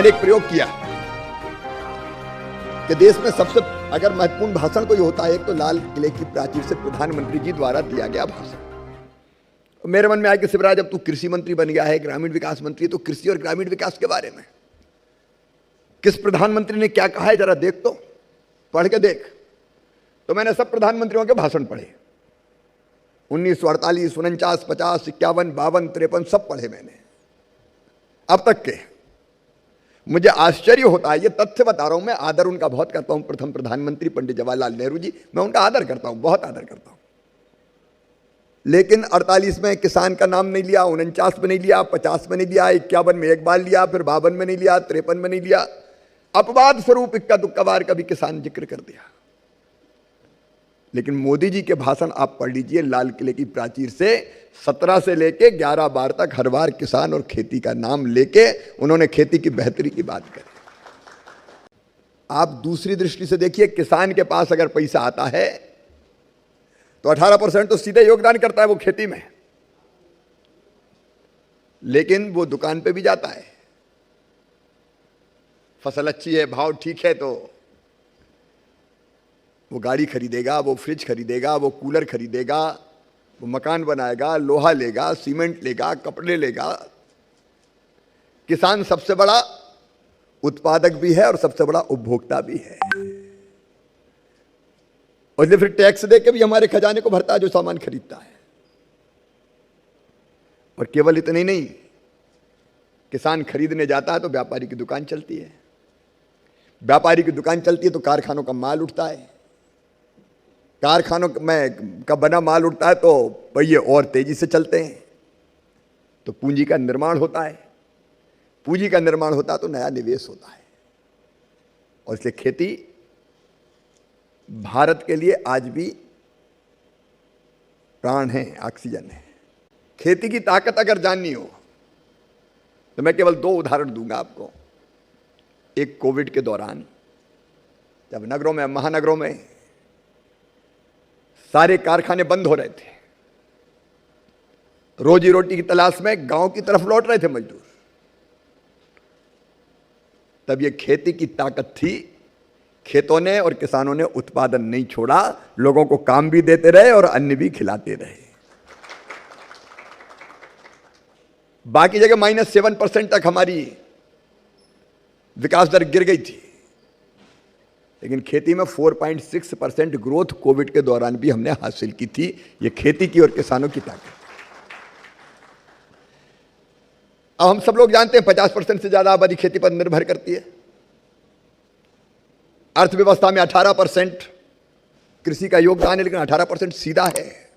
मैंने एक प्रयोग किया कि देश में सबसे अगर महत्वपूर्ण भाषण कोई होता है, एक तो लाल किले की प्राचीर से प्रधानमंत्री जी द्वारा दिया गया भाषण। मेरे मन में आया कि शिवराज, अब तू कृषि मंत्री बन गया है, ग्रामीण विकास मंत्री, तो कृषि और ग्रामीण विकास के बारे में किस प्रधानमंत्री ने क्या कहा है जरा देख, तो पढ़ के देख। तो मैंने सब प्रधानमंत्रियों के भाषण पढ़े, 1948, 49, 50, 51, 52, 53 सब पढ़े मैंने अब तक के। मुझे आश्चर्य होता है, ये तथ्य बता रहा हूं मैं, आदर उनका बहुत करता हूं, प्रथम प्रधानमंत्री पंडित जवाहरलाल नेहरू जी, मैं उनका आदर करता हूं, बहुत आदर करता हूं। लेकिन 48 में किसान का नाम नहीं लिया, 49 में नहीं लिया, 50 में नहीं लिया, 51 में एक बार लिया, फिर 52 में नहीं लिया, 53 में नहीं लिया, अपवाद स्वरूप इक्का दुक्का बार कभी किसान जिक्र कर दिया। लेकिन मोदी जी के भाषण आप पढ़ लीजिए, लाल किले की प्राचीर से 17 से लेके 11 बार तक हर बार किसान और खेती का नाम लेके उन्होंने खेती की बेहतरी की बात करी। आप दूसरी दृष्टि से देखिए, किसान के पास अगर पैसा आता है तो 18% तो सीधे योगदान करता है वो खेती में, लेकिन वो दुकान पे भी जाता है, फसल अच्छी है, भाव ठीक है, तो वो गाड़ी खरीदेगा, वो फ्रिज खरीदेगा, वो कूलर खरीदेगा, वो मकान बनाएगा, लोहा लेगा, सीमेंट लेगा, कपड़े लेगा। किसान सबसे बड़ा उत्पादक भी है और सबसे बड़ा उपभोक्ता भी है, और इसलिए फिर टैक्स दे के भी हमारे खजाने को भरता है जो सामान खरीदता है। और केवल इतना ही नहीं, किसान खरीदने जाता है तो व्यापारी की दुकान चलती है, व्यापारी की दुकान चलती है तो कारखानों का माल उठता है, कारखानों में का बना माल उठता है तो पहिए और तेजी से चलते हैं, तो पूंजी का निर्माण होता है, पूंजी का निर्माण होता है तो नया निवेश होता है। और इसलिए खेती भारत के लिए आज भी प्राण है, ऑक्सीजन है। खेती की ताकत अगर जाननी हो तो मैं केवल 2 उदाहरण दूंगा आपको। एक कोविड के दौरान, जब नगरों में, महानगरों में सारे कारखाने बंद हो रहे थे, रोजी रोटी की तलाश में गांव की तरफ लौट रहे थे मजदूर, तब ये खेती की ताकत थी। खेतों ने और किसानों ने उत्पादन नहीं छोड़ा, लोगों को काम भी देते रहे और अन्न भी खिलाते रहे। बाकी जगह -7% तक हमारी विकास दर गिर गई थी, लेकिन खेती में 4.6% ग्रोथ कोविड के दौरान भी हमने हासिल की थी। ये खेती की और किसानों की ताकत। अब हम सब लोग जानते हैं 50% से ज्यादा आबादी खेती पर निर्भर करती है। अर्थव्यवस्था में 18% कृषि का योगदान है, लेकिन 18% सीधा है।